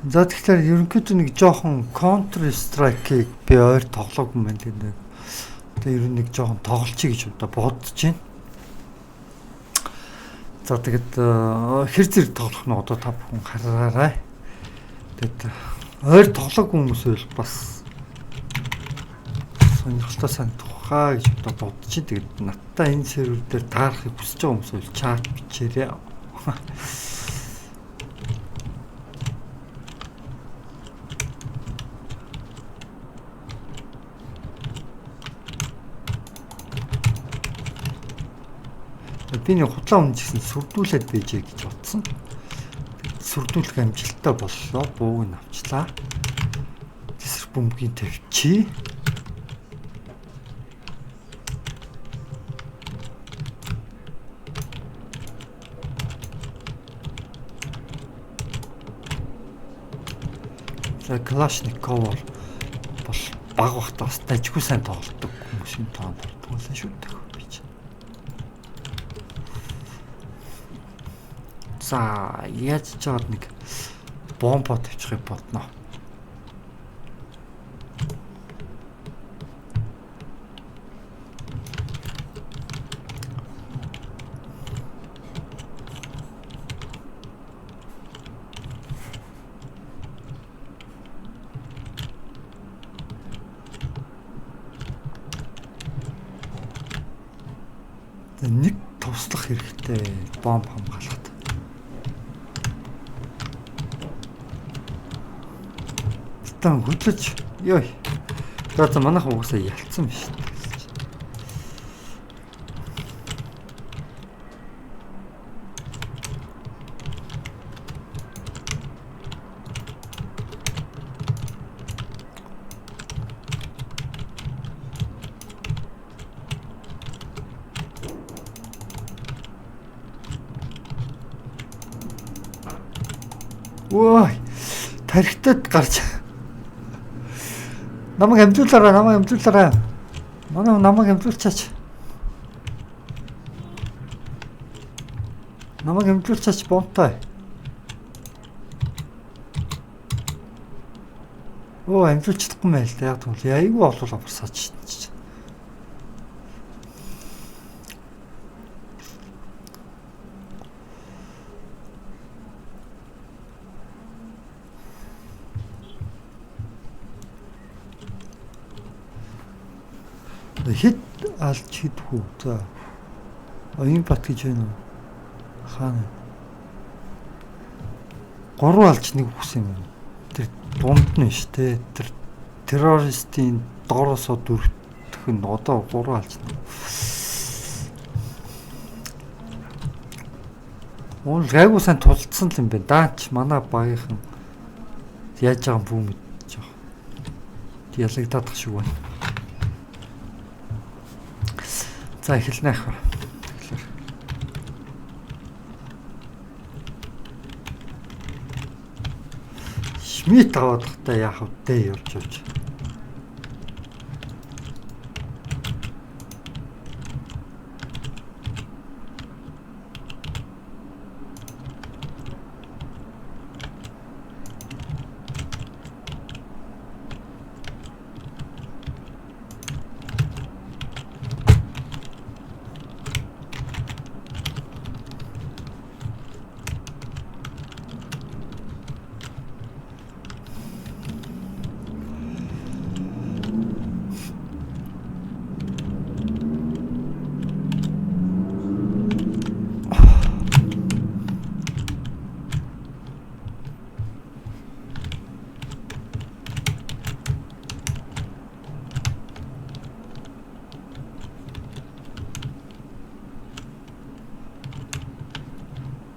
За тэгэхээр ерөнхийдөө нэг жоохон Counter Strike-ийг би ойр тоглоог юм байна гэдэг. Одоо ер нь нэг жоохон тоглолчий гэж одоо бодож байна. За тэгээд хэр зэрэг тоглох нь одоо та бүхэн хараарай. Тэгээд ойр тоглоог хүмүүс бол бас сонирхолтой санагдах хаа гэж одоо бодож байна. Тэгээд надтай энэ сервер дээр таарахыг хүсэж байгаа хүмүүс бол чат бичээрэй. Би нэг худлаа өмнө гэсэн сүрдүүлээд байжээ гэж бодсон. Сүрдүүлэх амжилттай боллоо. Бууг нь авчлаа. Тэсрэх бөмбөгийг тавьчи. За Kalashnikov бол баг багтаа бас дажгүй сайн тоглодог хүмүүсийн тоонд ордог шүү дээ. За яаж ч жаад нэг бомбо тавьчихыг бодно. Нэг туслах хэрэгтэй бомб хамгаалахад. Хөдлөж ёй. За манайхан угаасаа ялцсан биш. Ой. Тархитад гарч намайг амжуулаарай. Намайг амжуулчаач. Намайг амжуулчаач бомтой. Оо амжуулчихгүй мэй л да. Яг тэгвэл айгүй олуулаа барсаач. Хэд алж хидхүү. За. Оюун бат гэж байна уу? Хаана? 3 алж нэг үхсэн юм. Тэр дунд нь ш тэ. Тэр террористийн доороосоо дүртэх нь одоо 3 алж. Уул гайгүй сайн тулцсан юм байна. Даач манай багийнхан яаж байгаа юм бүү мэдэж байгаа. Ялагдаад шиг байна. За эхэлнэ ах. Шмит аваадахтай яах вэ явж.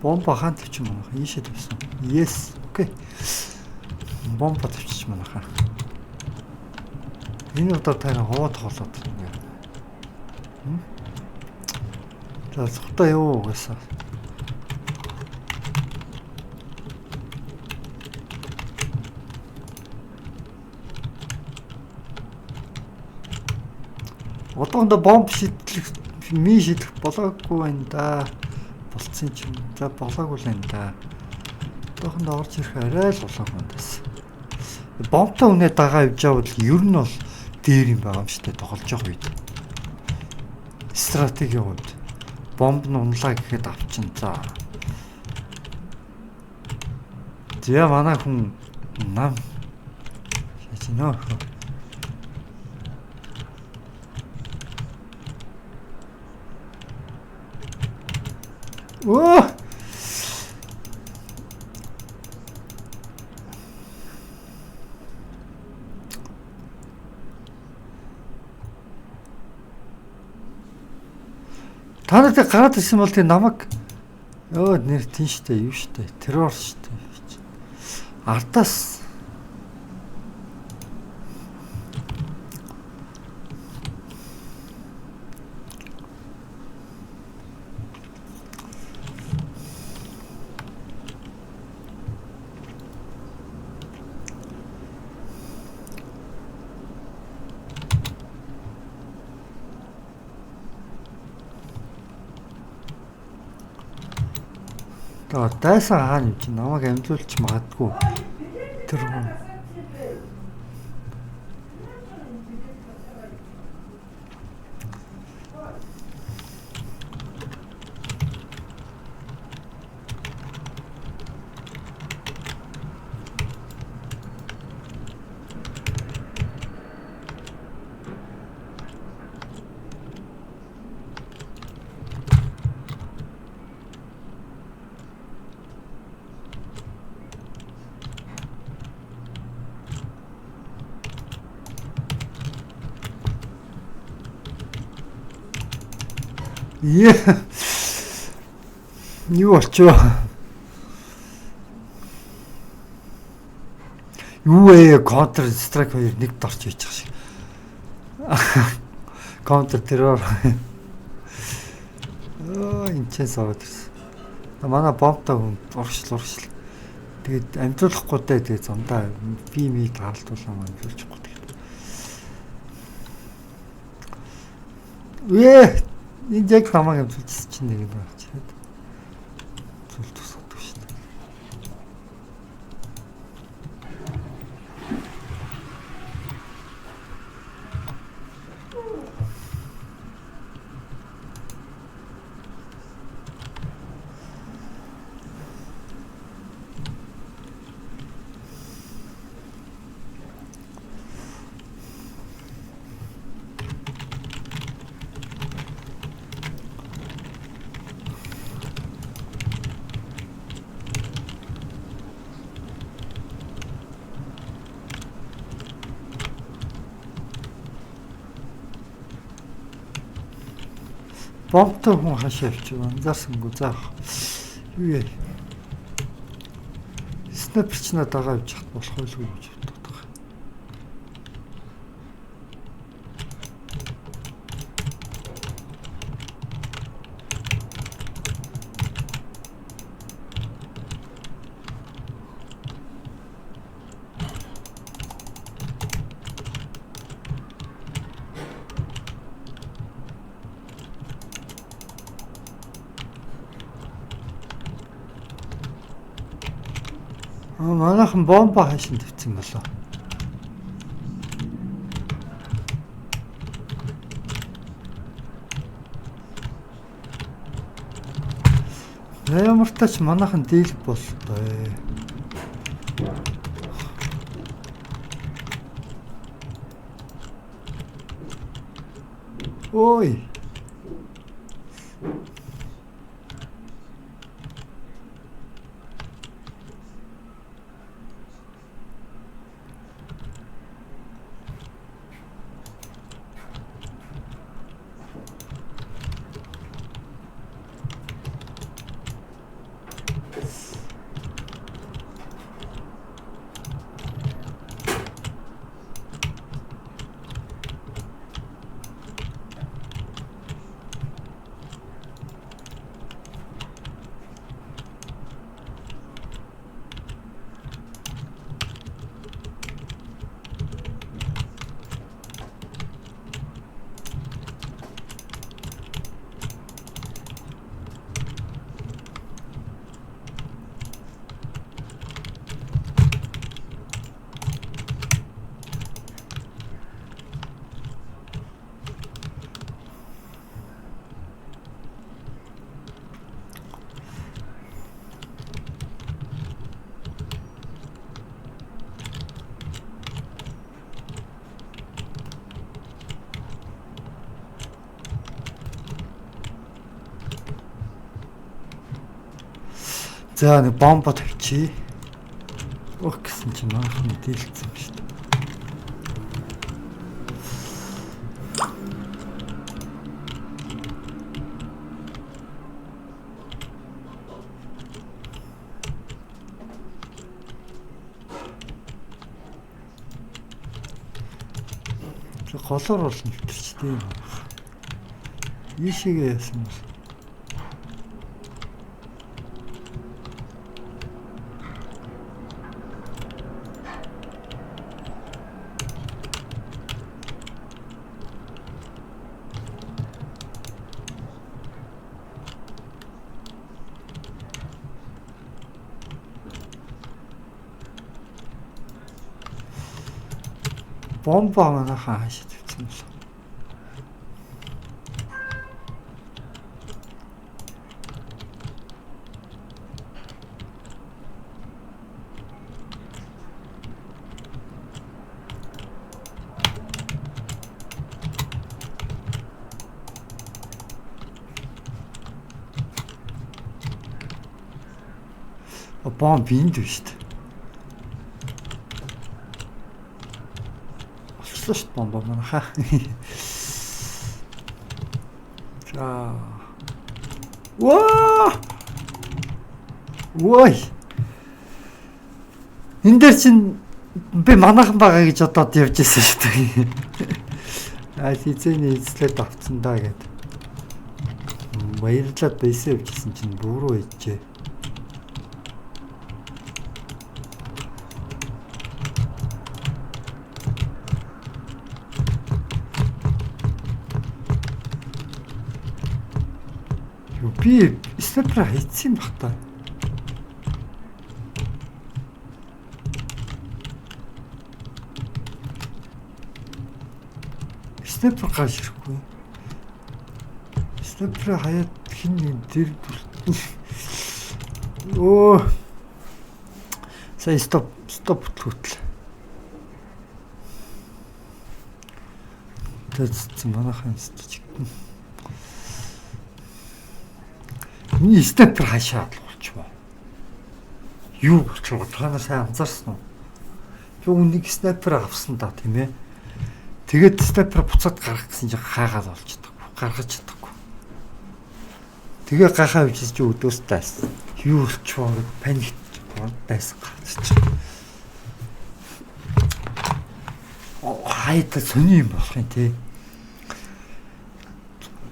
Бомба хаан тавьчих манайха. Ийшээ тавьсан. Yes. Окей. Бомба тавьчих манайха. Энэ удаа таараа ховоо тоглоод байна. За зөвхөн юу угаасаа. Одоондоо бомб шийдлэх шийдэх болоогүй байна да. Болцсон ч юм. За болоогүй л энэ да. Одоохондоо орж ирэх арай л улаан хүндээс. Бомбтой үнэ дагаа явж явбал ер нь бол дээр юм байгаа юм шүү дээ тоглож явах үед. Стратегийн хувьд бомб нь унлаа гэхэд авчин за. Зя манай хүн нам шиж нөө. Оо! Та нарт гараад ирсэн бол тийм намайг ёо нэр тийм штэ юу штэ террор штэ ардаас дайсан хаана юм чи намайг амжуулж магадгүй тэр хүн юу болчихоо юу ээ Counter Strike 2 нэг дорч хийж байгаа шиг Counter Terror энэ ч савд ирсэн манай бомбтой хүн урагшил тэгээд амжуулахгүй дээ тэгээд зондоо фими таалтуулсан амжуулчихгүй тэгээд энэ яг намайг амжуулчихсан чинь нэг юм байна чаад зүйл тусахдаг шүү дээ. Бомбтой хүн хашаа явчих анзаарсангүй заах. Юу яа. Снайперч надагаа явж хат болох байлгүй гэж боддог. Манайхан бомба хашин тавьсан болоо. Ямар тач манайхан дийл болтой. Ой. За нэг бомба тавьчих. Ох гэсэн чинь манайхан дийлцсэн юм шүү дээ. Голоор бол нэвтэрчтэй юм. Ийшээгээ яасан бол. Бомба манайхаа хаашаа тавьсан бол. Бомб энд биш шүү дээ. Олчлоо шүү дээ бомба манайхаа. За. Ваа! Вой! Энд дээр чинь би манайхан байгаа гэж одоод явж ирсэн шүү дээ. Хизээний эзлээд авцсан даа гэд. Баярлалаа байсан явжсэн чинь бүрөө ээжээ. Би снайпер хийсэн баг та. Снайпер гаш ирэхгүй. Снайпер хаяад хин дээр оо. Сая стоп хөтл. Тэцсэн манайхан стич. Миний снайпер хашаад болчихвоо. Юу болчихвоо? Та нар сайн анзаарсан уу? Би үнийг снайпер авсан да тийм ээ. Тэгээд снайпер буцаад гарах гэсэн чинь хаагаад болж чадахгүй. Гаргаж чадахгүй. Тэгээ гахаа авчиж чи өдөөс тайсан. Юу болчихвоо гэд паник байсан гарч. Хайта сони юм болох юм тий.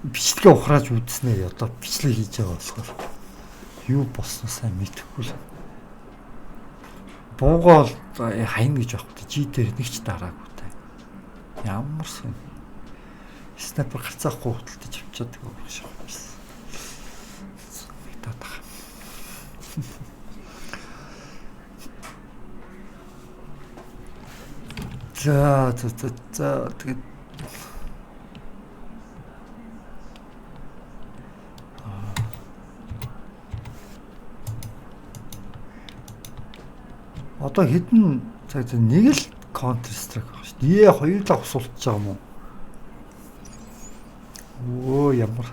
Бичлэгээ ухрааж үзснээр одоо бичлэг хийж байгаа болохоор юу болсон сайн мэдэхгүй л. Буугаал хайн гэж авах чи дээр нэг ч дараагүй та. Ямар сон. Снайпер гарцаахгүй худалдаж авчаад байгаа шиг байсан. Мэдээд байгаа. За тэгээд одоо хэдэн цаг нэг л Counter Strike баг шүү дээ. Хоёулаа усуулж байгаа юм уу? Оо ямар.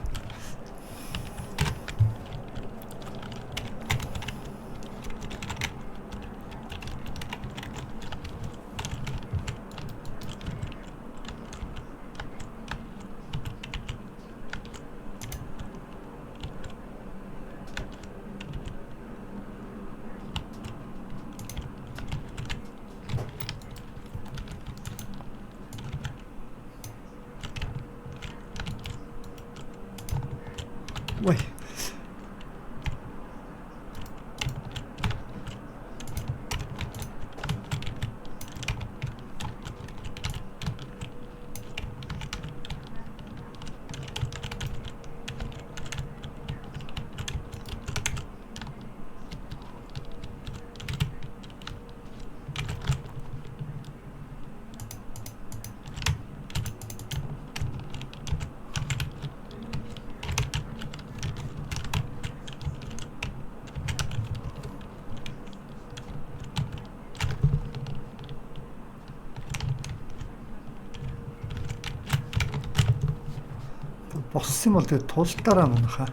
Ой. Боссон юм бол тэгээд тултаараа манайхаа.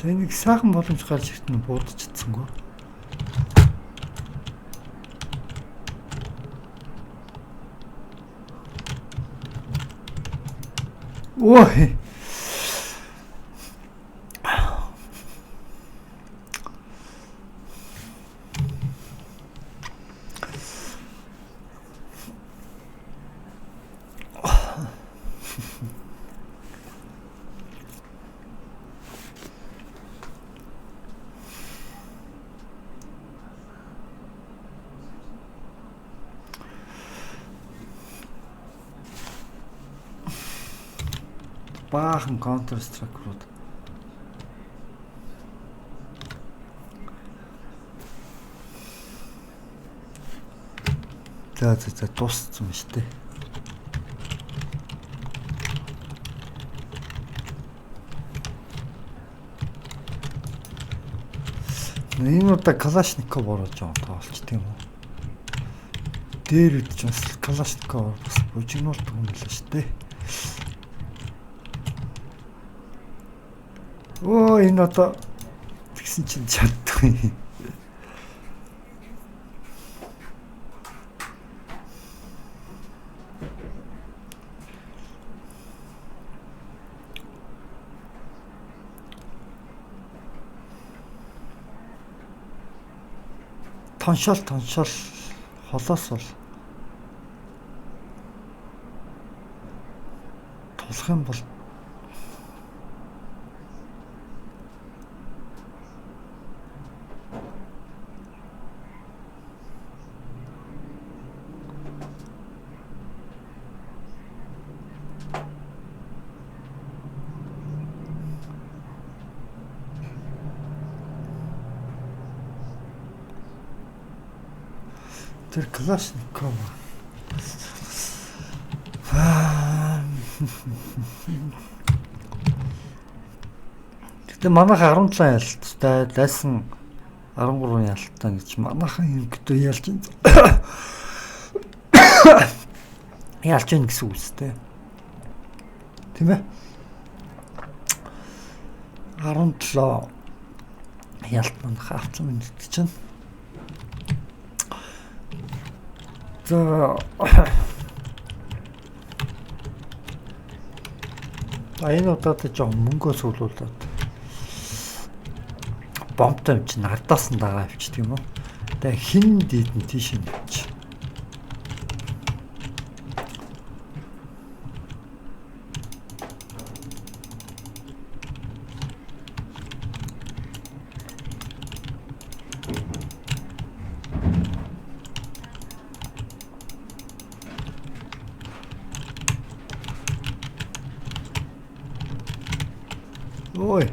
Нэг сайхан боломж гарч ирт нь буудчихсангүй. Ой. Баахан Counter Strike руу. За дууссан юм шүү дээ. Энэ удаа Kalashnikov оруулж байгаа тоолч тийм үү? Дээр үдч бас Kalashnikov бас бужигнуулдаг юм л шүү дээ. Оо энэ одоо тэгсэн чинь чаддгүй. Тоншол холоос бол тулах юм бол тэр Kalashnikov. Гэтэ манайх 17 ялттай дайсан 13 ялттай гэж манайхан ингэдөө ялж ялж гин гэсэн үстэй. Тийм ээ. 17 ялт манайх авсан мэт чинь. За энэ удаад жоо мөнгөө суулуулад бомбтой юм чинь ардаас нь дагаа авчдаг юм уу? Тэгээ хин дийдэн тийш юм чи. Ой.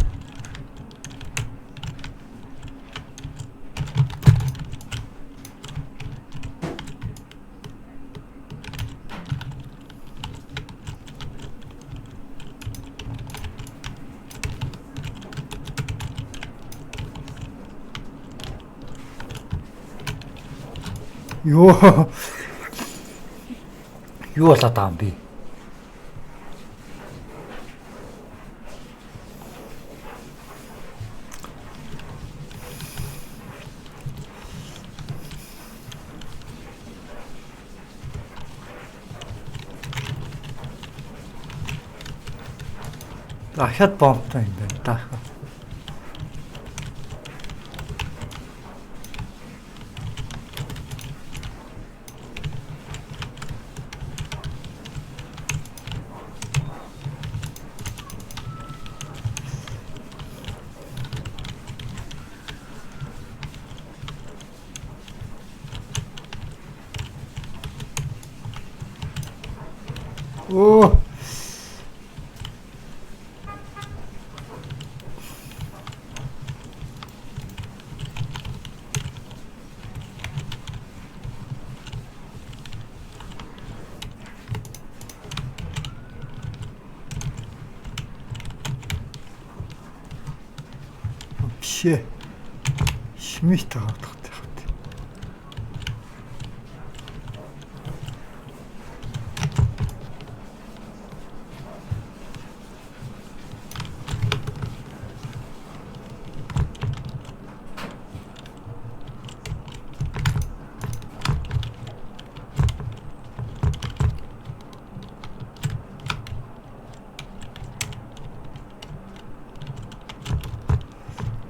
Юу болоод байгаа юм бэ? Ахад бомбтой юм байна та. Оо. Вообще шмит тагаадах тахт.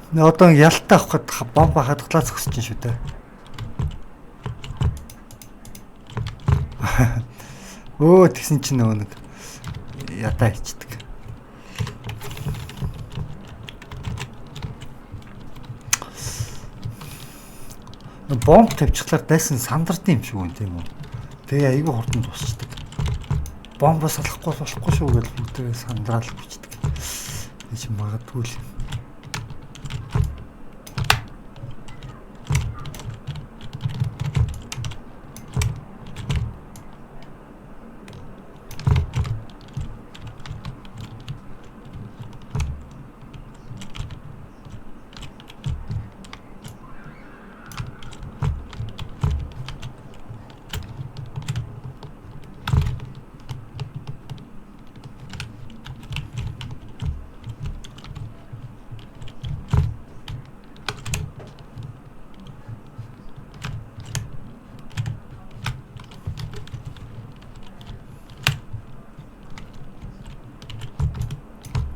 Одоо ялтаа авах гээд бомба хадгалаа зогсож чинь шүү дээ. Өө тэгсэн чинь нөгөө нэг ядаа ичдэг. Бомб тавьчихлаар дайсан сандардаг юм шиг үн тийм үү. Тэгээ айгүй хурдан тусчдаг. Бомбоос салахгүй болохгүй шүү гэж бүгдээ сандраал бичдэг. Эч магадгүй л.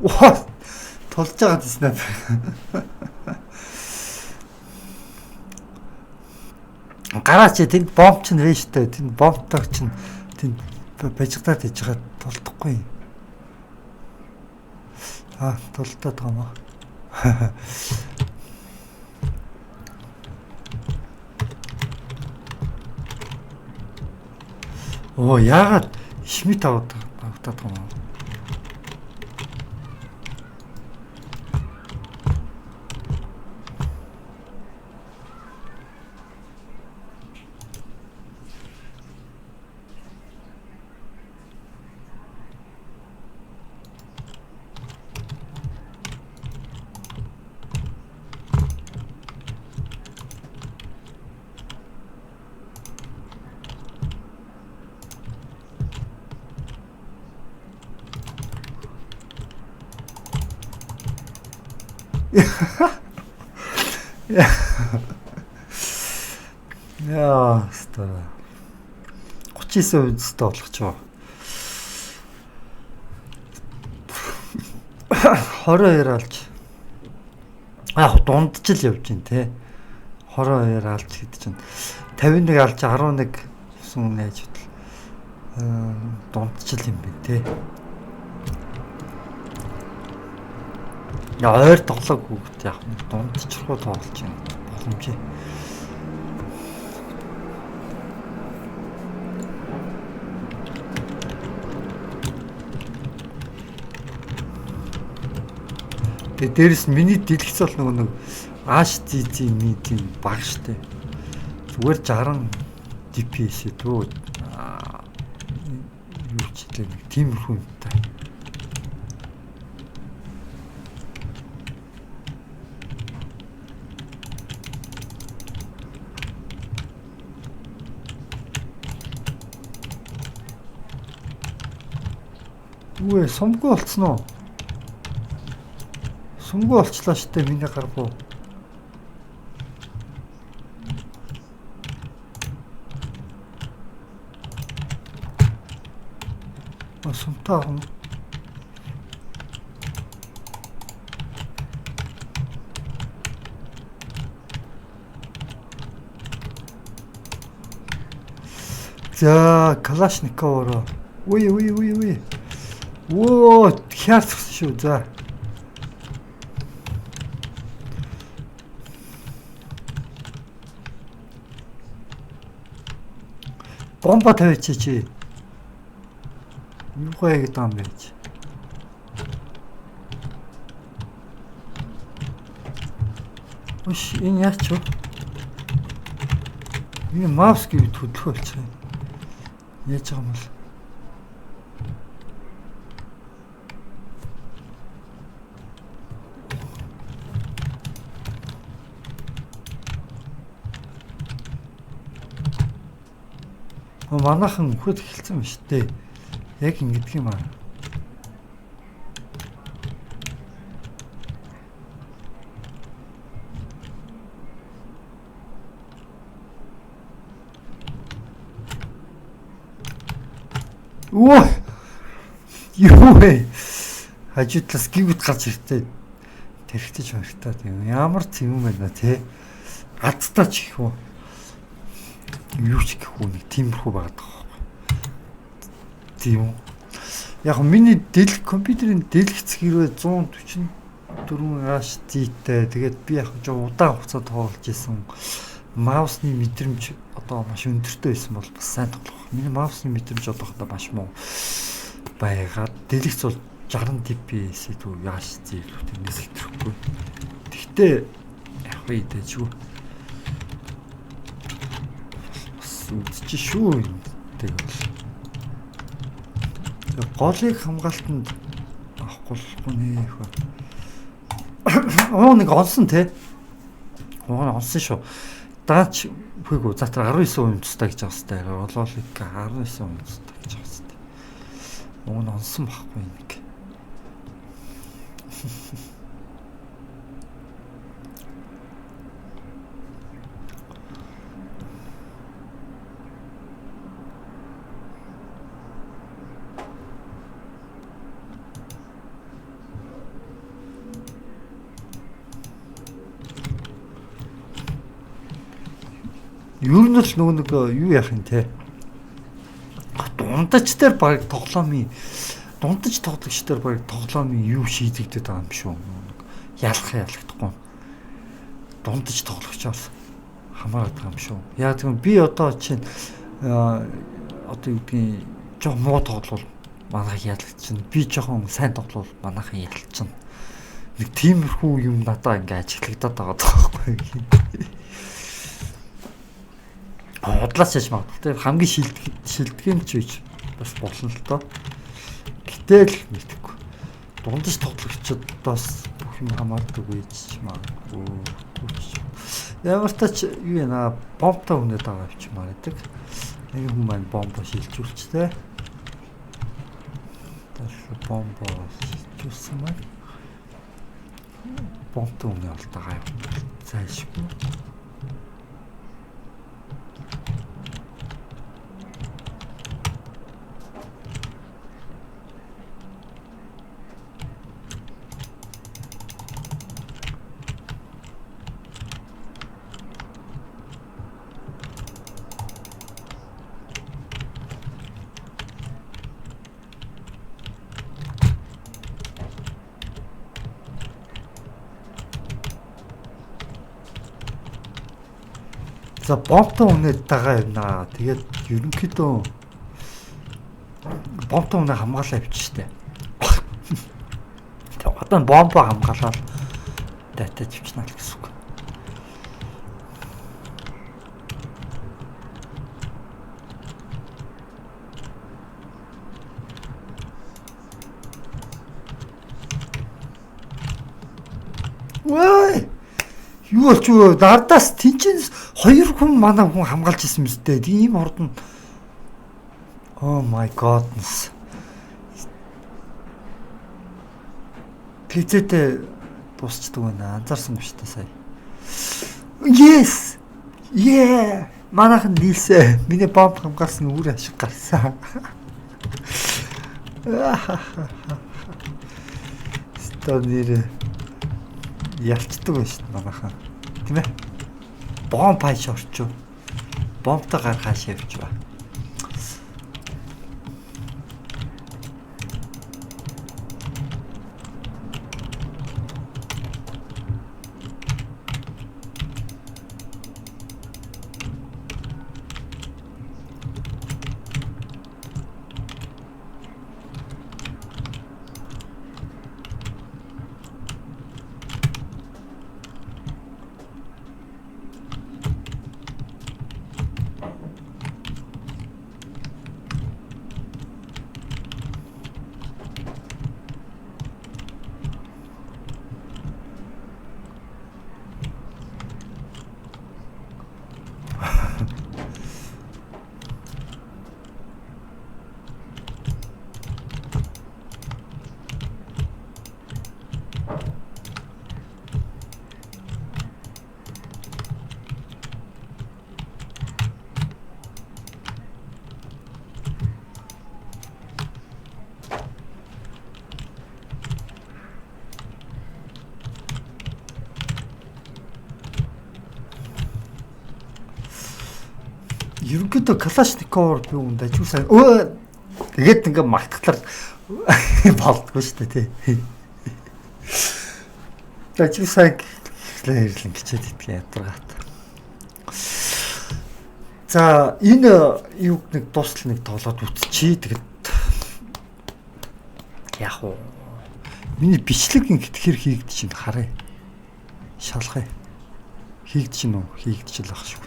Оо тулж байгаа дэснэ. Гараач тэнд бомб чинь вэ штэ. Тэнд бомбтойг чинь тэнд бажигдаад иж байгаа тулдахгүй. Тулдаад байгаа мó. Оо яагаад шмит аваад байгаа юм. Яа, ста. 39% өсөлтөд болох ч ба. 22 алж. Дундч л явж гин те. 22 алж хэд чинь 51 алж 11 сүүн найж хөтл. Дундч л юм бэ те. Ойр тоглоог хүүхд яг дундчруу тоглож байна. Боломжтой. Тэгээ дээрэс нь миний дэлгэц бол нэг HDD тийм баг штэ. Зүгээр 60 DPS дөө. Юу ч тиймэрхүү юмтай. Үгүй сумгүй болцсон уу? Сумгүй болчлаа штэ миний гаргуу. Сумтаа юм. За Калашников. Ой. Оо, хяарцсан шүү. За. Бомба тавьчих чи. Юу гоё гэдэг юм бэ? Үш, энэ яач вэ? Энэ маус gibi хөдлөх болчихсон. Яаж байгаа юм бол? Манайхан хөхөд эхэлсэн ба штэ. Яг ингэдэг юм аа. Оо! Юу вэ? Хажуудлаас гівэт гарч иртээ. тэрхтэж мэрхтаа тийм ямар юм байна те адтаа ч гэх үү юу ч гэх үү нэг тиймэрхүү байгаад байгаа тийм яг миний компьютерийн дэлгэц хэрвээ 144 HZ-тэй тэгээд би яг жоо удаан хугацаа тоглож исэн маусны мэдрэмж одоо маш өндөртэй байсан бол бас сайн тоглох. Миний маусны мэдрэмж одоохондоо маш муу байгаад дэлгэц бол 60 dps дүү яаж зээл тэрнээс хэтрэхгүй. Тэгтээ яг үедээжгүй. Бас үдчих шүү юм. Тэгэл. Голыг хамгаалтанд авахгүй нэ. Оо нэг онсон те. Оо онсон шүү. Даач үгүй затар 19% тустай гэж байгаа сте. Олоолыг 19% тустай гэж байгаа сте. Оо онсон байхгүй нэг. Ер нь л нөгөө юу яах юм те. Дундаж дээр баг тоглоомын дундаж тоглогч дээр баг тоглоомын юу шийдэгдээд байгаа юм шүү. Ялхдахгүй. Дундаж тоглогчоос хамаарат байгаа юм шүү. Яа тэгвэл би одоо чинь одоо юу гэдгийг жоо муу тоглол манайх ялгчихна. Би жоохон сайн тоглол манайх ялгчихна. Нэг тиймэрхүү юм надаа ингээ ажиглагдаад байгаа байхгүй. Бодлоос яж магадгүй. Хамгийн шилдэгэн ч үйч бас болно л доо. Гэтэл мэдхгүй. Дундаж тоглогчдоос бүх юм хамаардаг үйч магадгүй. Ямар ч тач юу яана бомбтой хүнээд байгаа юм байдаг. Нэг хүн маань бомбо шилжүүлчихтэй. Тэгэхээр бомбо шилжүүлсэн маань бомбтой хүнээ олдогаа юм. Зайлшгүй. За бомбтой үнээд байгаа юм наа. Тэгээд ерөнхийдөө бомбтой үнээ хамгаалаа явчих штэ. Тэгээд одоо бомбоо хамгаалаад датаж явчихна л гэсэн үг. Вай! Юу болч юу? Дардаас тэнцэнс 2 хүн манай хүн хамгаалж исэн мэт. Тийм ордон. Oh my godness. Тэцэтэй дуусчдаг байна. Анзаарсан шүү дээ сая. Yes. Yeah. Манайхан нийлсэ. Миний бомб хамгаалсан үр ашиг гарсан. Стонэр ялцдаг байна шүү дээ манайхан. Тийм ээ. Бомб хайш орчуу. Бомбтой гар хаашаа явж ба. ерөнхийдөө Калашниковоор би үнд ажил сайн тэгээд ингээ мартахлаар болдгоо шүү дээ тий. Ажил сайн хэрлэн гिचээд идэх ядаргаат. За энэ юуг нэг дуустал нэг тоглоод үтчихий. Тэгээд яг уу миний бичлэг ингэт хэр хийгдэж чинь харъя. Шалгая. Хийгдэж чинь үү? Хийгдэж л ах шүү.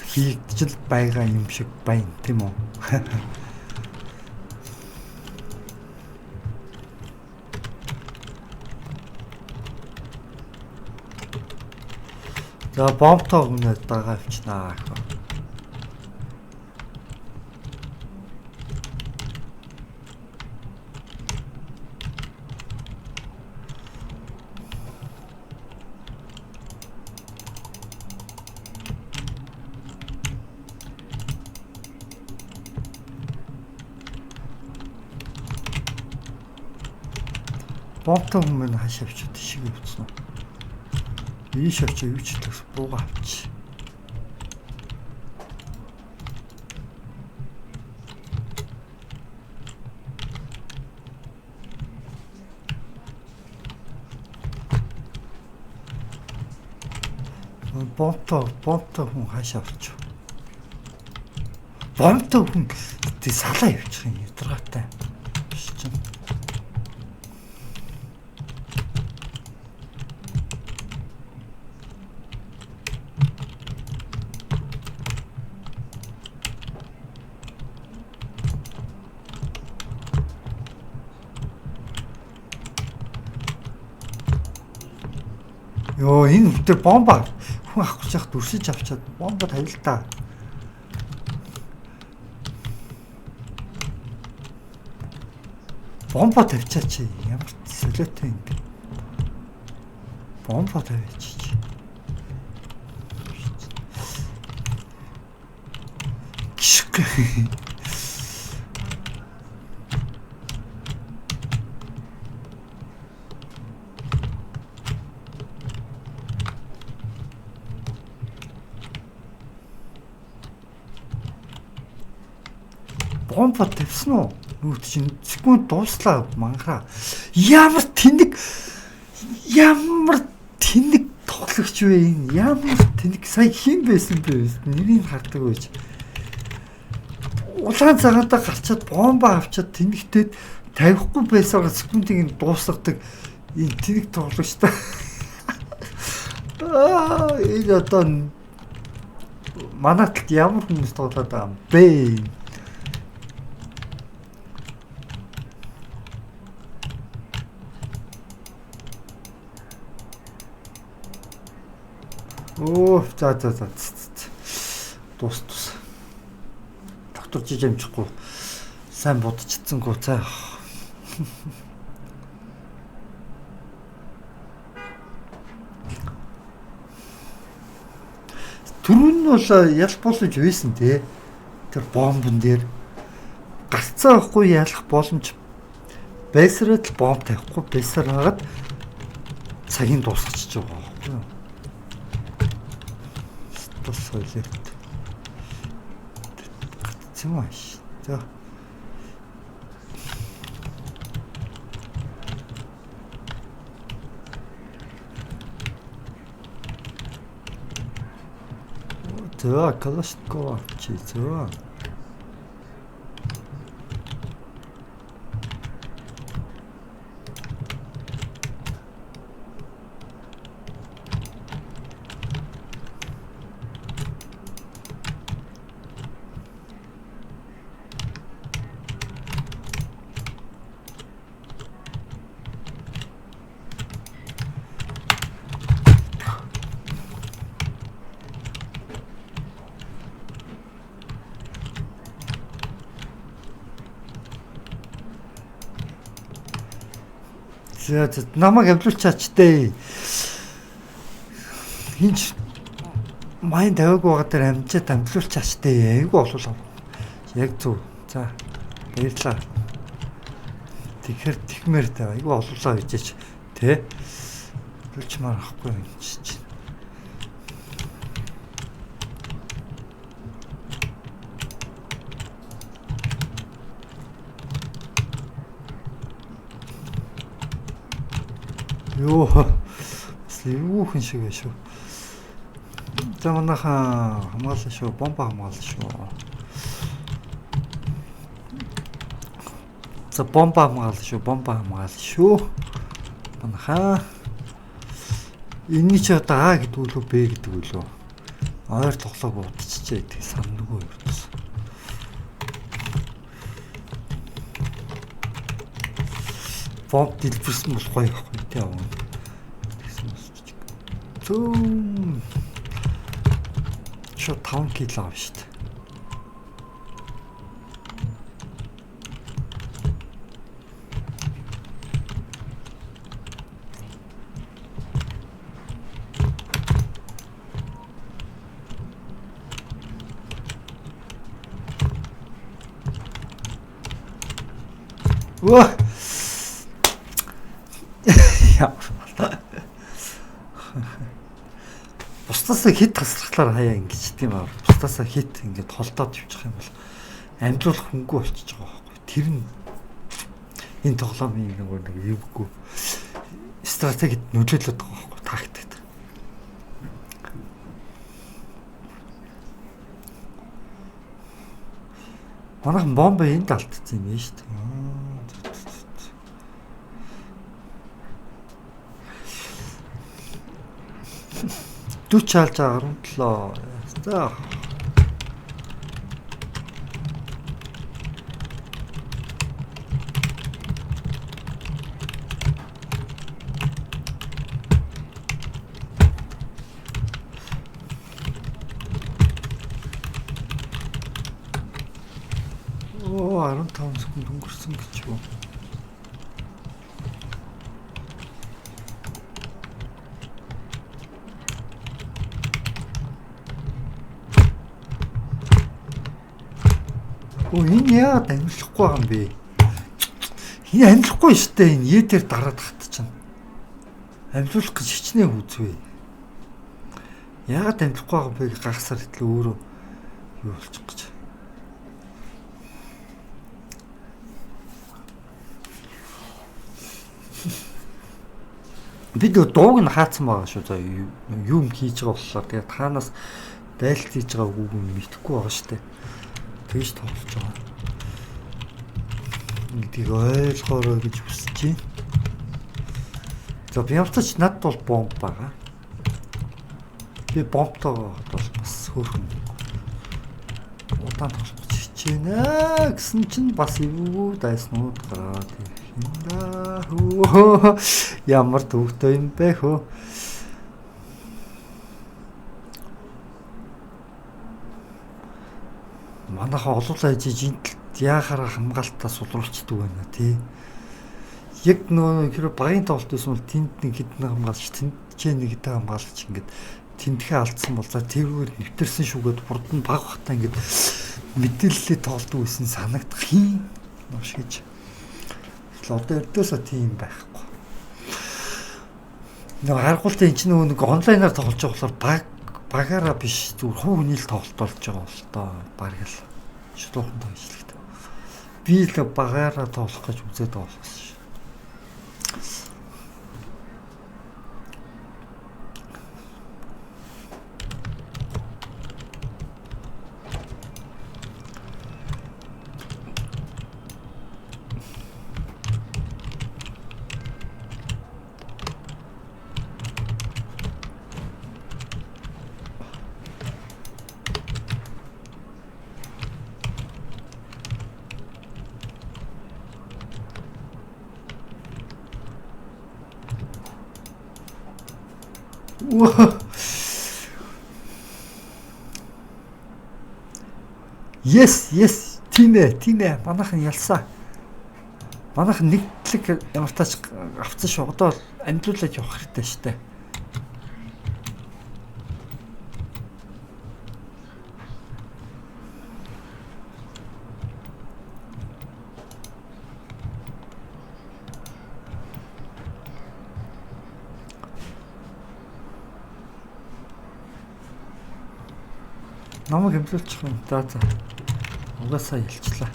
Хийгдэж л байгаа юм шиг байна тийм үү? За бомбтой өмнөд дагаа авчнаа ах. Бомбтой өмнө хаш авчид шиг явцсан. Ийш авч юу ч тэгс бууга авч. Бомбтой хүн хаш авч. Бомбтой хүн тий салаа явчих юм ядаргаатай. Биш чинь. Йоо энэ хөтөр бомба хүн авах гэж яхад дүрсэж авчаад бомба тавил та. Бомба тавьчаач ямар солиотой юм бэ? Бомба тавьчих. Бомба тавьсан уу? Нүгт чинь секунд дууслаа манхаа. Ямар тэнэг тоглогч вэ энэ? Ямар тэнэг сая хин байсан бэ? Нэрийг хардаг байж. Улаан цагаатаа гарчаад бомба авчаад тэнэгтээд тавихгүй байсаар секундыг нь дуусгадаг энэ тэнэг тоглогч та. Энэ одоо манайд ямар хүмүүс тоглоод байгаа юм бэ? Оо за. Тус. Доктор жижимчихгүй. Сайн будчихсангүй цаа. Түрүүн нь бол ялах болж байсан те. Тэр бомбон дээр гарцаа авахгүй ялах боломж байсараад бомб тавихгүй байсараад цагийн дуусчихж байгаа байхгүй юу? Солиот. Цэмаш. За. За, Калашников чи за. За намайг авлуулчаач дээ. Хинч майн тавиагүй байгаа дээр амжаад амлуулчаач дээ. Айгу олуулаа. Яг зөв. За баярлаа. Тэгэхээр тэгмээр дээ. Айгу олуулаа гэж тэ. Авлуулчмаар ахгүй юм чи. Ёо. Бас юу хэн шиг вэ шүү. За манайхан хамгаалсан шүү. Бомба хамгаалсан шүү. За бомба хамгаалсан шүү. Манайхан энэ ч одоо А гэдэг үлээ Б гэдэг үлээ. Ойр тоглоог удчихжээ гэдэг санаагүй юурдс. Бомб дэлбэрсэн бол гоё байхгүй тий аваа. Зүүн. Шо 5 кг авна шүү дээ. Ваа. Бусдаас хит тасрахлаар хаяа ингэж тийм аа. Бусдаас хит ингэж холдоод явчих юм бол амжуулах хөнгөө болчихж байгаа байхгүй. Тэр нь энэ тоглоомын нэг юугүй стратегид нөлөөлөд байгаа байхгүй. Тактикт. Манайхан бомб энд алдсан юм шүү дээ. Дүү чаалж байгаа 17. За. Оо 15 секунд өнгөрсөн гэж юу? Оо энэ яагаад амжихгүй байгаа юм бэ? Энэ амжихгүй шүү дээ энэ дээр дараад хатчихна. Амжуулах гэж хичнээн үзвэ. Яагаад амжихгүй байгаа юм бэ гахсаар итлээ өөрөө юу болчих гэж. Бид дууг нь хаацсан байгаа шүү. За юу юм хийж байгаа болохоор тэгээд таанаас дайлт хийж байгаа үг нь мэдэхгүй байгаа шүү дээ. Тэгж тоглож байгаа. Энийг ойлгоорой гэж хүсэж байна. За би явцаач надад бол бомб байгаа. Би бомбтойгоо бол бас хөөрхөн удаан тоглож хичээнэ гэсэн чинь бас юу дайснууд гараад ирэхинда. Ямар төвхтэй юм бэ хөө. Манайха олуулаа хийж энд яахаараа хамгаалтаа сулруулчдаг байна тий. Яг нөгөө хэрэг багын тоглолт байсан бол тэнд нэг хэдэн хамгаалагч тэнд ч нэг хэдэн хамгаалагч ингээд тэмдэхээ алдсан бол за тэрүүгээр нэвтэрсэн шүүгээд бурд нь баг бахтаа ингээд мэдээлэлээ тоолдог байсан санагдах юм нууш гэж. Одоо өрдөөсөө тийм байхгүй. Нөгөө харгуултаа энэ ч нэг онлайнаар тоглож байгаа болохоор багаараа биш зүгээр хувь нийл тоглолт болж байгаа бол тоо баг л шуурханд ажиллагд. Би л багаараа тоглох гэж үзээд байгаа болсон ш. Yes, тийнэ. Манайхан ялсаа. Манайхан нэгтлэг ямар тач авцсан шүү. Одоо амжуулаад явах хэрэгтэй штэ. Намайг хэмжүүлчих юм. За. Угаасаа ялчлаа.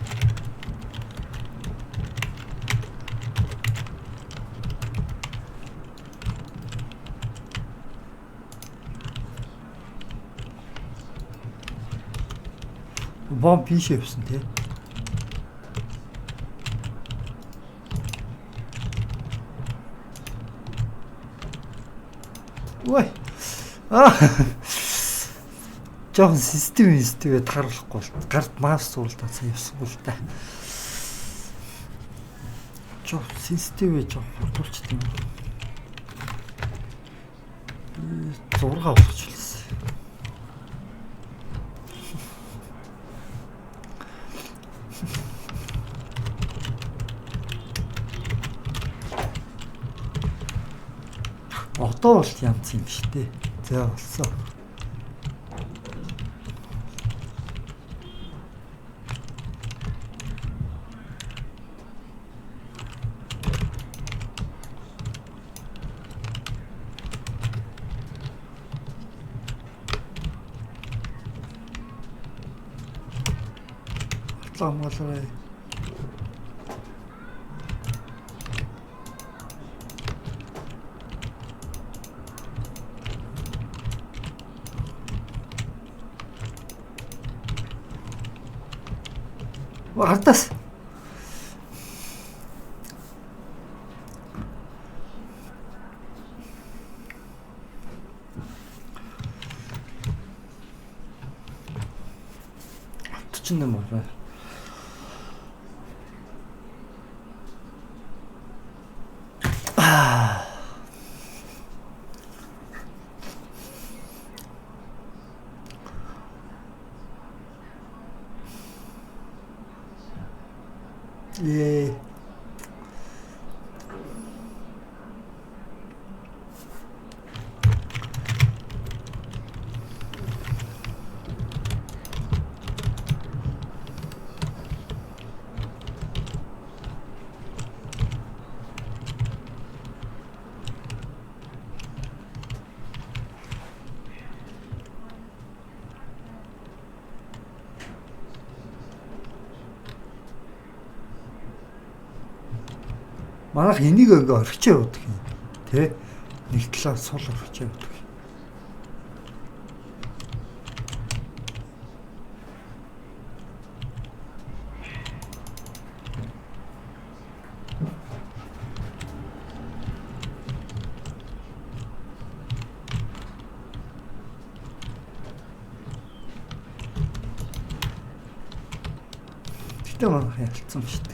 Бомб биш явсан тий. Ой. Жохон системээ тааруулахгүй бол гард маус суулдаа явсангүй л та. Жоо системээ жоо хурдуулчихсан. 6 авчихлаа. Одоо бол янз юм шүү дээ. За болсон. Хамгаалаа. Ардаас чинь юм байна. Yay. Манайх энийг ингээ орхичээ явдаг юм. Тэ? Нэг талаар сул орхичээ явдаг. Гэтэ манайх ялцсан шүү дээ.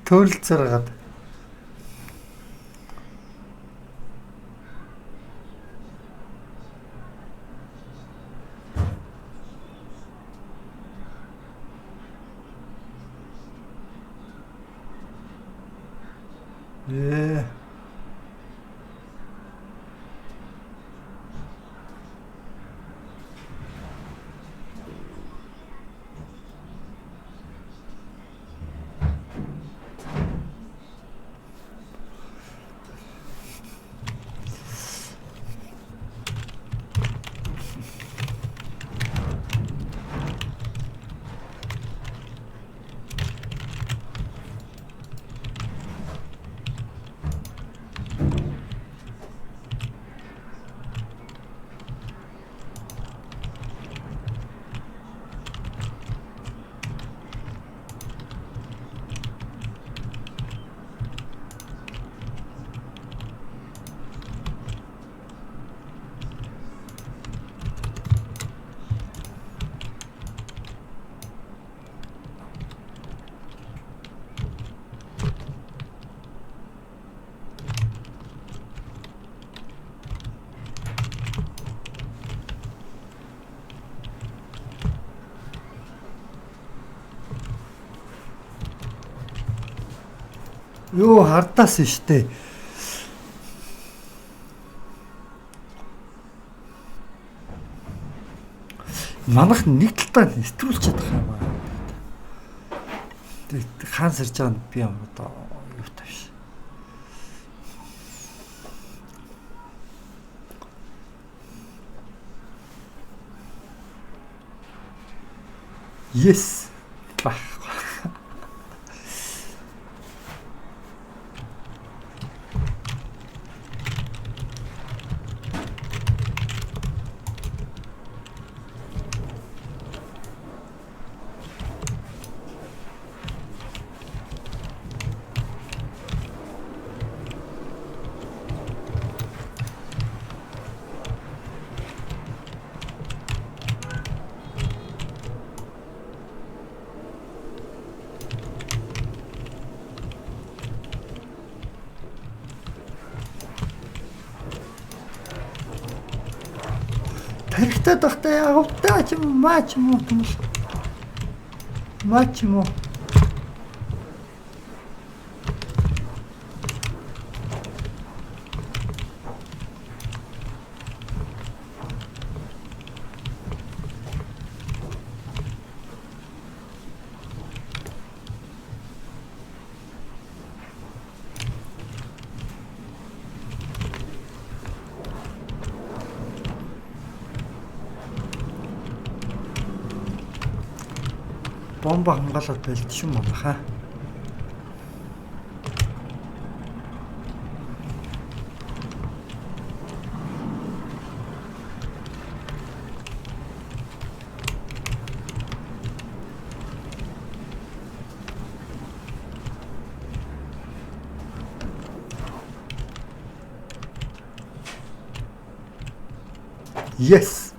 Төрөлцөргээд юу хардаас штэ. Манайх нэг талдаа нэвтрүүлж чадах юм аа. хаан сэрж байгаа би юм одоо юу тавьш. Yes. Хэрэгтэй дахтай явтаа ч юм маач юм уу юм. Маач юм уу. Бомба хамгаалаад байлт юм байна хаа. Yes.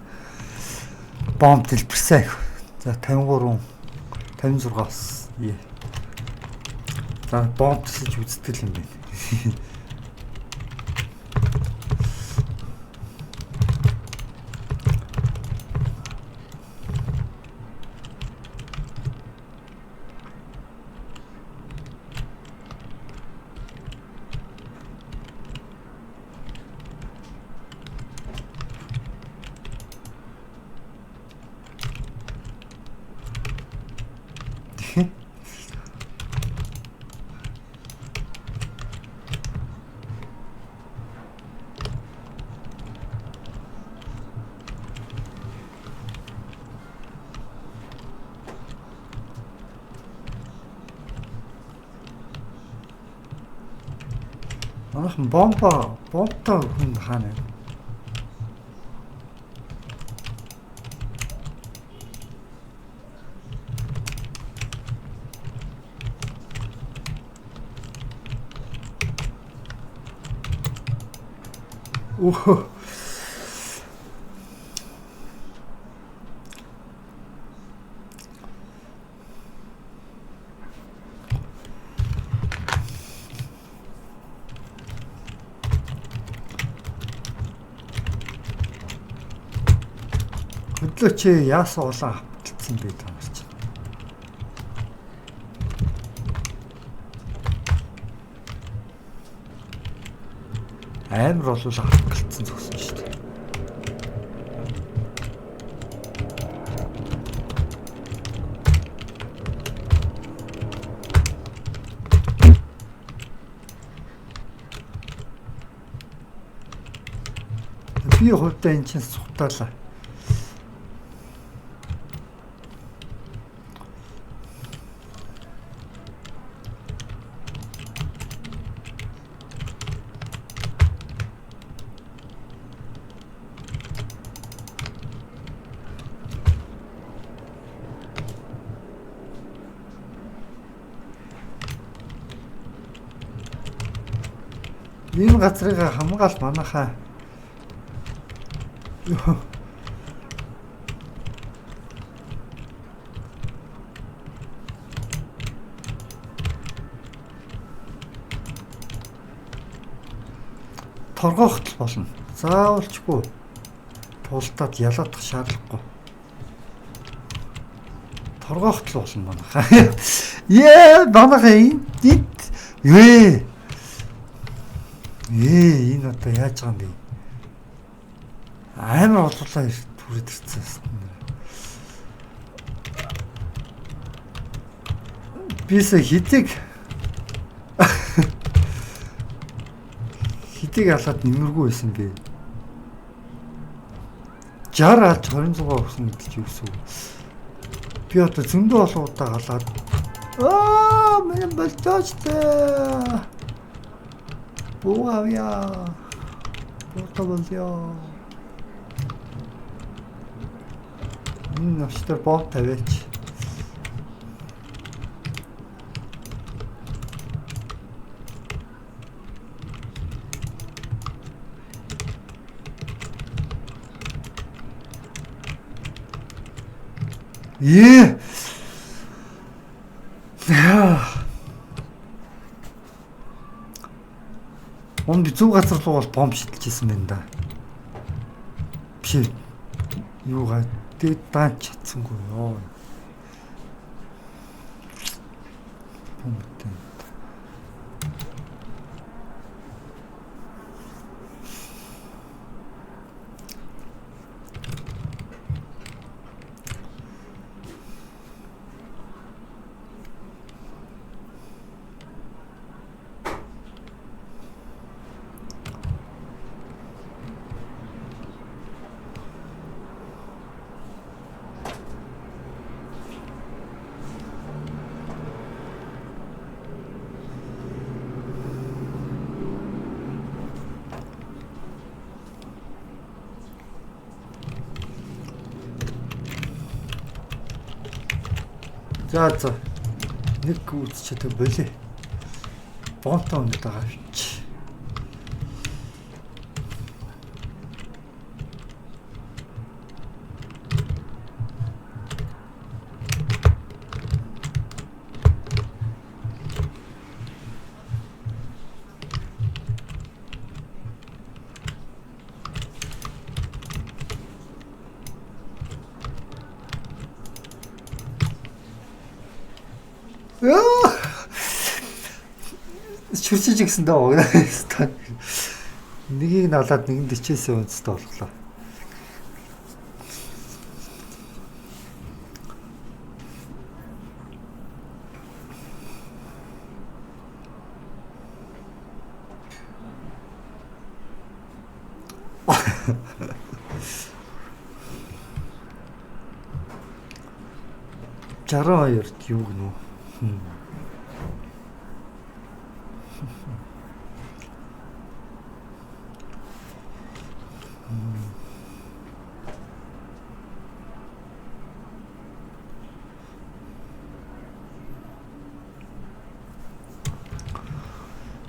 Бомб дэлбэрсэн. За 53 56-аас ээ. За бомб тэлж үздэг юм байна. Манайхан бомбтой хүн хаана вэ? Оо. Хөдлөө чи яасан улаан хавталцсан бэ та нар чинь. Амар болов хавталцсан зогсон шүү дээ. Би хувьдаа энэ чинь сухтаалаа. Энэ газрыг хамгаал манайхаа. Торгоохтол болно. Заавалчгүй тултаад ялаадах шаардлагагүй. Торгоохтол болно манайхаа. Манайхаа энэ одоо яаж байгаа юм бэ? Амар болуулаа түрээд ирсэн. Бисээ хитэг халаад нэмэргүй байсан бэ. 60 алж 26 өгсөн гэдэг чи юу гэсэн үг. Би одоо зөндөө болгоудаа галаад миний болтооч тээ. Буавья. Болтоо. Навчтар боо тавиач. Онд зүг газар руу бол бомб шидэлжсэн байна да. Биш юугаа дээд даан чадсангүй ёо. Бомбтэй. За нэг үтчихэд болий. Бомтоо өнөд байгаа авч. Чүрчиж гисэн даа. Нэгийг налаад нэгэнд ичээсээ үндэстэй болголоо. Жараа хоёрт юу гэнэ үү?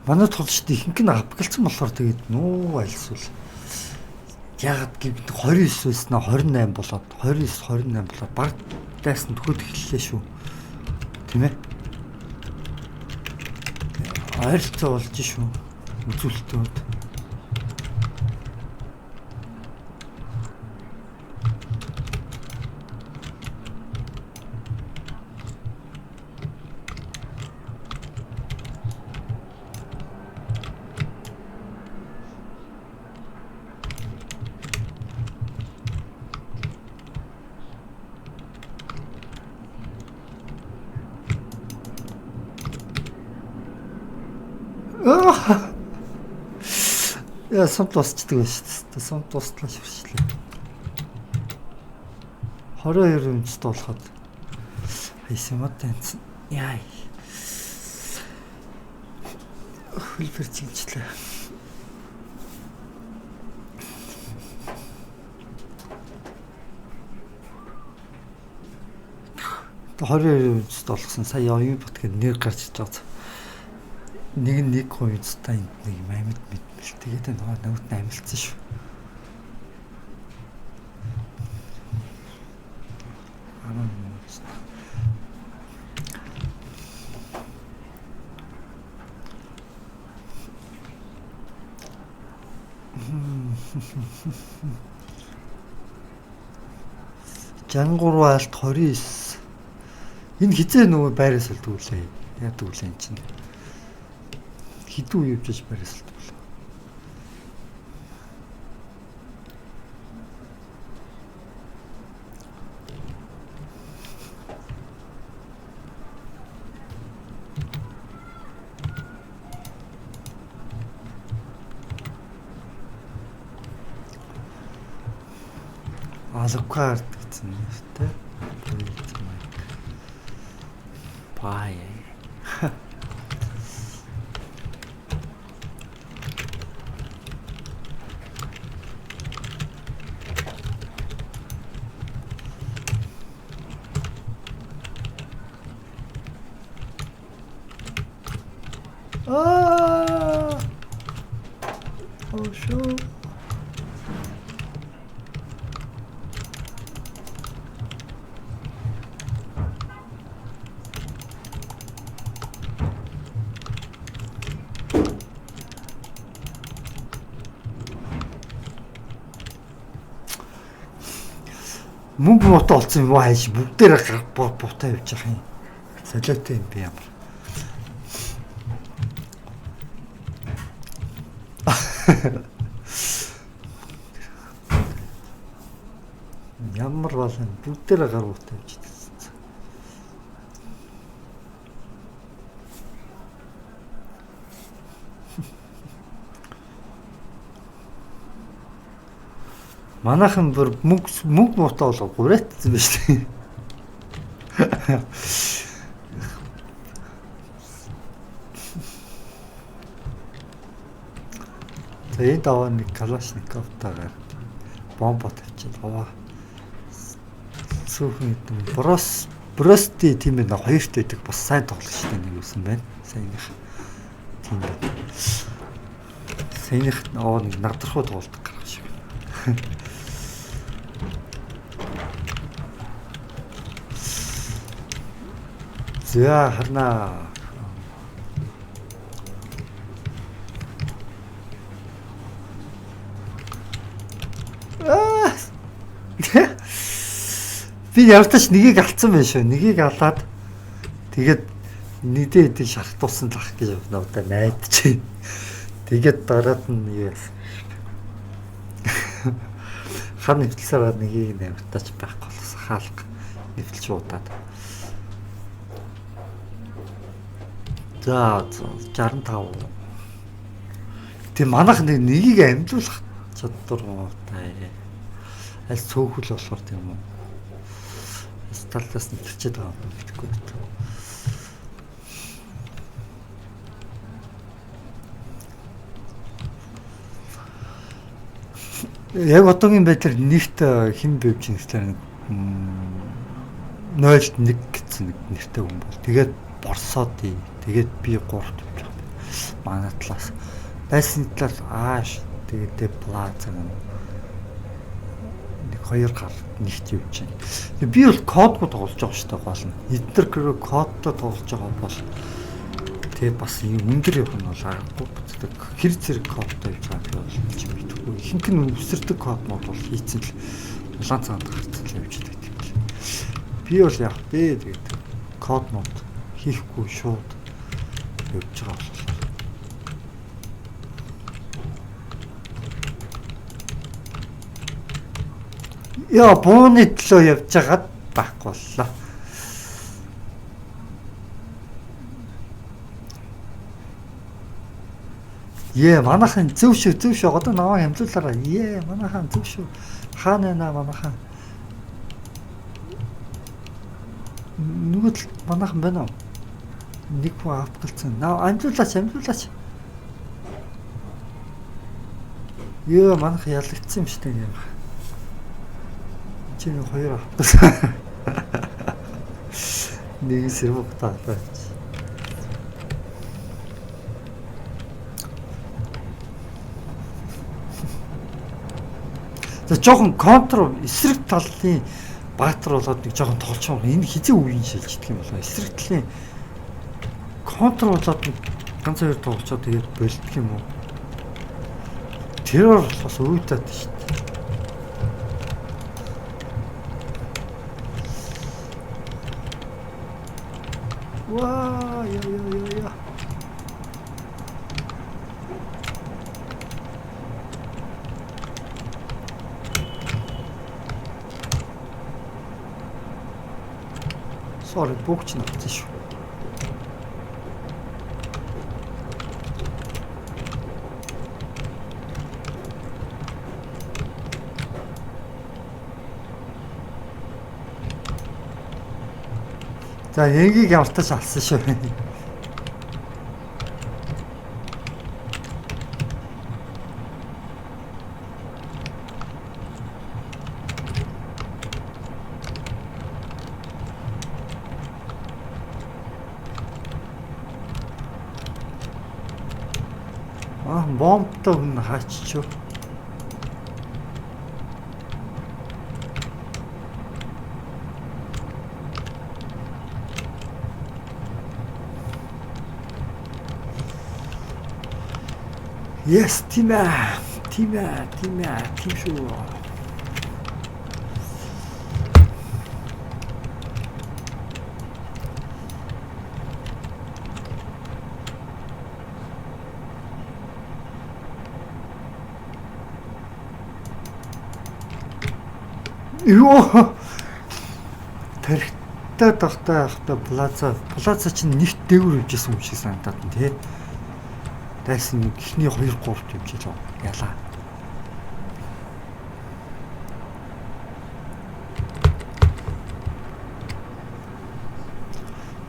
Манай тулчд ихэнх нь апгалцсан болохоор тэгээд нуу альсвал ягаад гэвэл 29 байснаа 28 болоод 29 28 болоод баг дайсан төхөд эхэллээ шүү. Тийм ээ. Ойролцоо болж шүү. Үзүүлэлтүүд. Яа сум дуусчдаг байж тээ. Сум дуустлаа шившлээ. 22 үндэстэй болоход хайсан мод тэнцэн. Яа. Хөлбөр чиглэлээ. 22 үндэстэй болгосон. Сая оюун бот гэдэг нэр гарч иж байгаа. Нэг 1% цтай нэг амьд мэдмэл тэгээд нөгөөт нь амилцсан шүү. Жангуруу алт 29. Энэ хизээ нөгөө байраас л дүүлээ. Яа дүүлээ эн чинь. Хідүү явж байраас л дүүлээ. Алукард гэсэн нэртэй. Бай. Oh, sure. Мөнгө муутай болсон юм уу хайш бүгдээрээ бутаа явж байгаа юм. Солиотой юм би ямар. Ямар болон бүгдээрээ гар бутаа явж идсэн. Манайхан бүр мөнгө муутай болго гураатсан байж тээ. Тэгээд даваа нэг Калашниковтайгаар бомбо тавьчихад аваа. Сүүхэн брости тийм ээ хоёрт байдаг бас сайн тоглогчтой нэг юусан байна. Саяных. Тийм байна. Саяных нэг нагдрахуу тоглолт гаргаж шиг. За харнаа. Би явтаж нэгийг алдсан байх шүү. Нэгийг алаад тэгээд нэгдээ хэдийг шахалтуулсан лах гэж надад найдаж. Тэгээд дараад нь юу яасан. Хан нэвтэлсээр нэгийг навтаач байхгүй болсон. Хаалга нэвтэлж удаад. За 65. Тэг манайх нэгийг амжуулах чадвар муутай. Аль цөөхөл болохоор тийм үү. Талаас нь төрчээд байгаа юм гэдэггүй байна. Яг одоогийн байдлаар нэгт хэн бивж нэгтэй 0.1 гэсэн нэртэй хүн бол тэгээд борсоод тэгээд би 3 төвч байгаа. Манай талаас дайсны талаас ааш тэгээд плаза нэг 2 гар нэгт явж байна. Би бол кодгүй тоглож байгаа шүү дээ гол нь. Эдгээр кодтой тоглож байгаа бол тэгээ бас юм өндөр явах нь бол аргагүй бүтдэг. Хэр зэрэг кодтой явж байгаа бол ч мэдгүй. Ихэнх нь өсөрдөг коднууд бол хийцэн л улаан цаанд гарцсан л явж байдаг юм байна. Би бол яг тэгээд коднууд хийхгүй шууд явж байгаа бол яа бууны төлөө явж байгаад байхгүй боллоо. Манайхан зөв шүү. Одоо наваа хямлуулаараа. Манайхан зөв шүү. Хаана наа манайхан. Нүгэл манайхан байна уу? Нэг хүн авгалцсан. Наа амжуулаач. Манайхан ялагдсан юм шүү дээ. Чиний 2 авгалцсан. Нэг сэрвэг таалаа. За жоохон контр эсрэг талын баатар болоод нэг жоохон тоглож байгаа. Энэ хизээ үеийн шилждэг юм болоо. Эсрэг талын контр болоод ганц хоёр тоглолцоо тэгээд болдг юм уу? Тэр бас өөдөөд шүү дээ. Ваа я. Sorry, бүгч навцсан шүү. За энгийг ямартаж алсан шүү. Бомбтой хүн хааччихв. Yes, тийм шүү. Юу тархитай тахтай явахдаа плаза чинь нэгт дээгүүр явжсэн юм шиг санагдаад нь тий. Дайсан нэг ихний 2 3-т явж байгаа. Ялаа.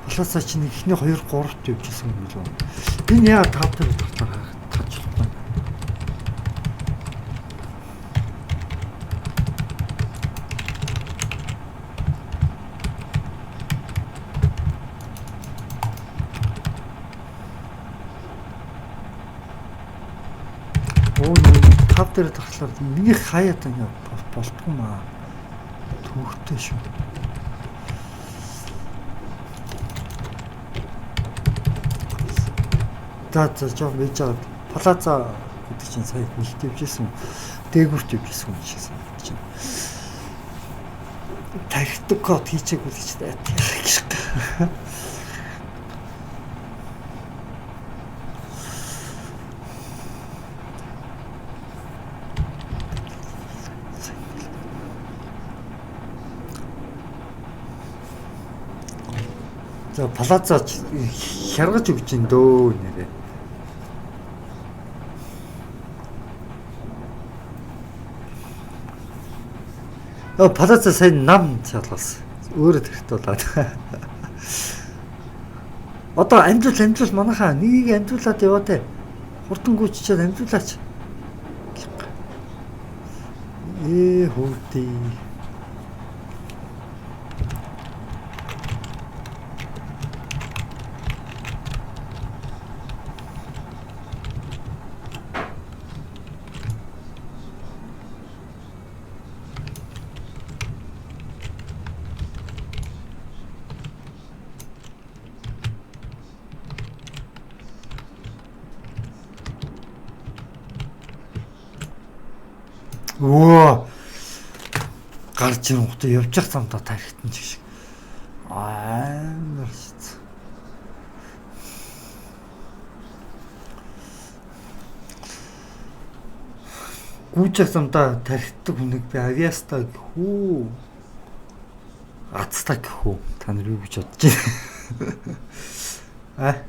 Плаза чинь ихний 2 3-т явжсэн юм билүү. Энэ яа тав дээр тахтаа тач байна. Тав дээр тахлаар нэг хаяад ингэ болтгоо маа. Түүхтэй шүү. За жоо мэдээд плаза гэдэг чинь сая хөлт явжсэн. Дээгүүрт явжсэн юм шиг санагдаж байна. Тархитдаг код хийчихгүй л ч яах. За плаза хяргаж өгч ин дөө нэрээ. Плаза сайн нам шалгасан. Өөрөө тэрхт болоод. Одоо амжуул манайхаа нэгийг амжуулаад яваа те. Хурдан гүйчихэд амжуулаач. Хөөдий. Оо гарч ирэн хутаа явж явах замдаа тархитан ч шиг амар шээ. Гүйж явах замдаа тархитдаг хүнийг би авиаста гэхүү. Ацтай гэхүү. Та нар юу гэж бодож байна?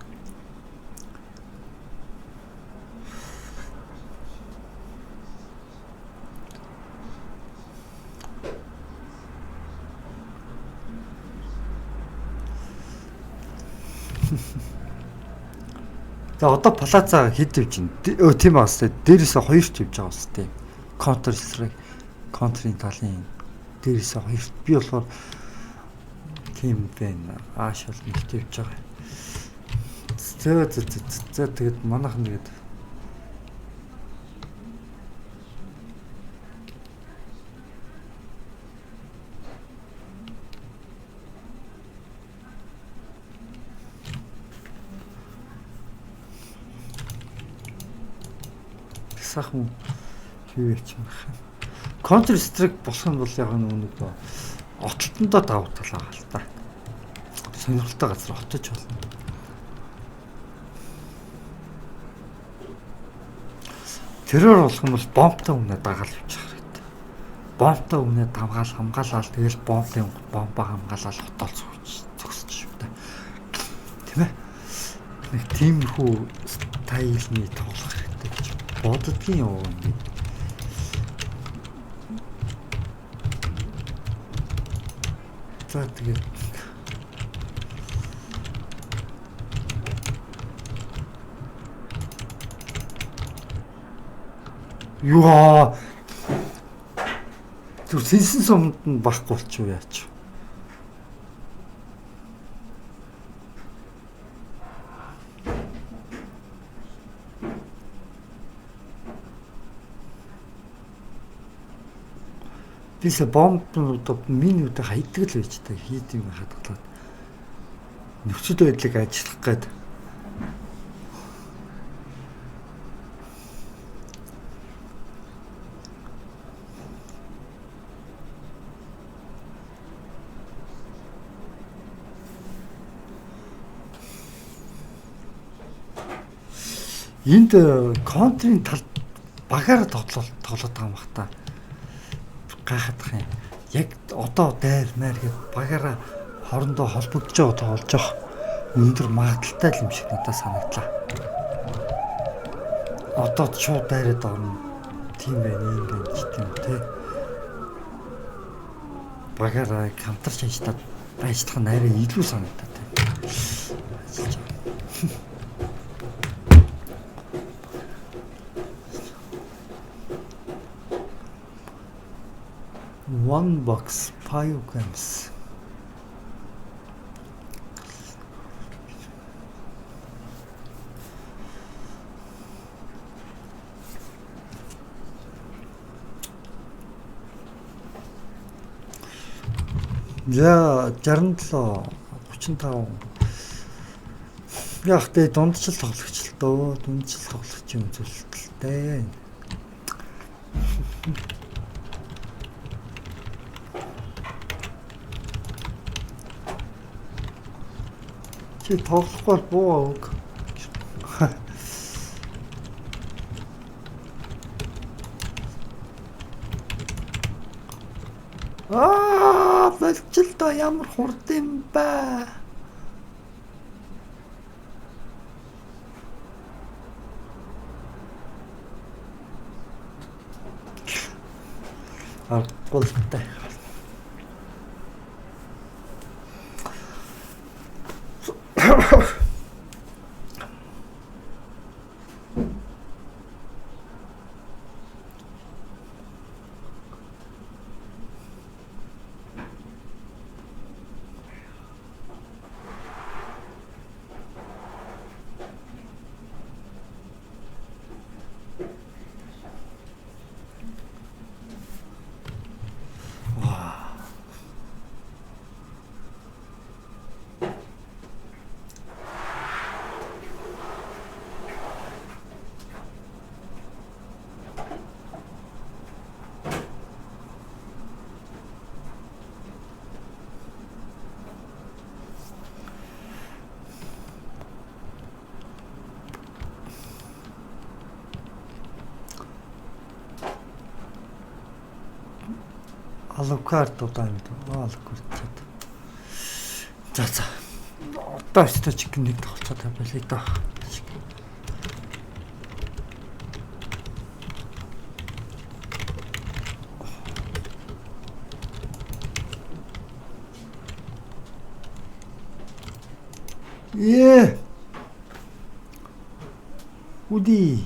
За одоо плаза хэд явж байна? Тийм аа хэвээр дээрээсээ 2-т явж байгаа бас тийм. Counter Strike, Counter-ийн талын дээрээсээ 2-т би болохоор тийм байна. Ааш бол нэгт явж байгаа. За тэгээд манайхан тэгээд сахан хийвэч юм байна. Counter Strike болох нь бол яг нэг оттолтондоо давуу тал байгаа л та. Сонирхолтой газар отож болно. Террор болох нь бол бомбтой өмнө дагаал явчих хэрэгтэй. Бомбтой өмнө давгаал хамгаалал тэгэл бомбоо хамгаалал хотоол зогсож шүү дээ. Тийм ээ. Нэг тиймэрхүү стайлны тоглох хэрэгтэй гэж боддгийн юу юм. За тэгээд Юа. Түр сэнсэн сумд нь баггүй болчих уу яач. Бисэ бомбнуудад минуудыг хайдаг л байж та хийд юм хадгалаад нөхцөл байдлыг ажиллах гээд энд контрийн талд багаараа тоглоод байгаа юм бах та. Гайхах юм. Яг одоо дайр маяр гээд багаараа хоорондоо холбогдож байгаа тоглож байгаа өндөр магадaltaй юм шиг надад санагдлаа. Одоо шууд дайраад орно. Тийм байна юм байна ч тийм те. Багаараа хамтарч ажиллаад байж тах нь арай илүү санагдаад байна. Ажиллаж байгаа. One box 5 grams. За 67 35 яг тэ дундчил тоглогч л дөө дундчил тоглогч юм зүйлтэй. Чи тоглохгүй буу үг. Болчихлоо ямар хурд юм бэ? Аргагүй. Алукартуудаа юм даа. Алукарт. За. Одоо өстө чиг нэг тоглцоод байлээ даа. Уди.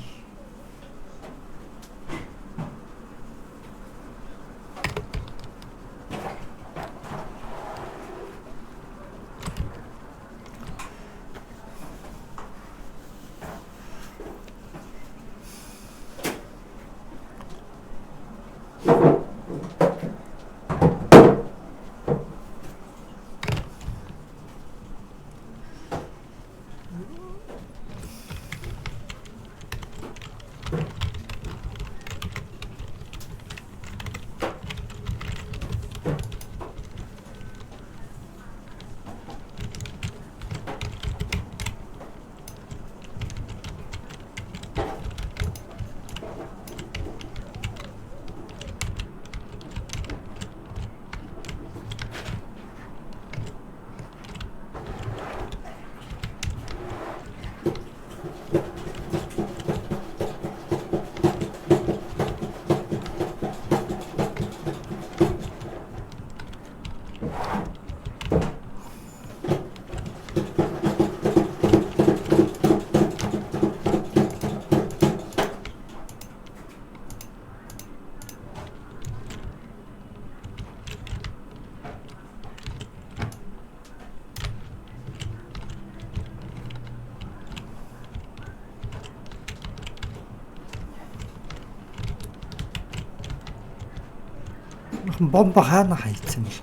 Бомба хаана хайцсан бол.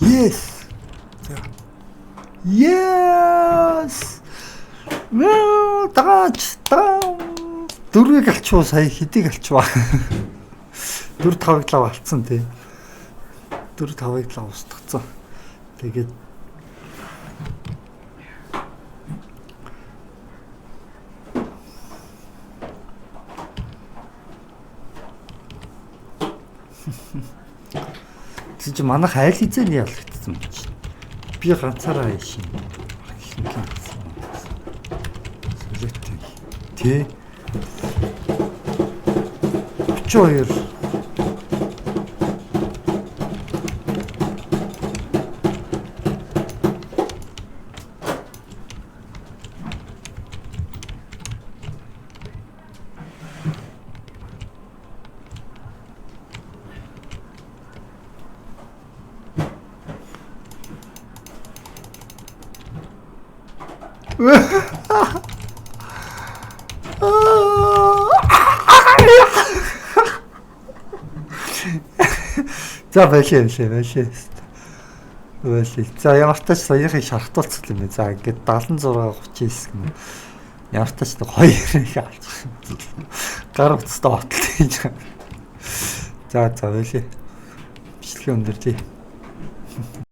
Yes. Yes. Таач дөрвийг алчуу сая хэдийг алчваа. 4-5-ыг лав алдсан тий. 4-5-ыг лав устгацсан. Тэгээд чи манайх айл хизээний ялагдсан юм чи. Би ганцаараа шин. Солиотой. Тэ 32. За байлээ. За ямар ч тач саяхыг шархтуулсан юм байна. За ингээд 76-39 гэнэ. Ямар ч тач 2-ыг алж. Гар утастай батал хийж байгаа. За байлээ. Бичлэгийн өндөр тий.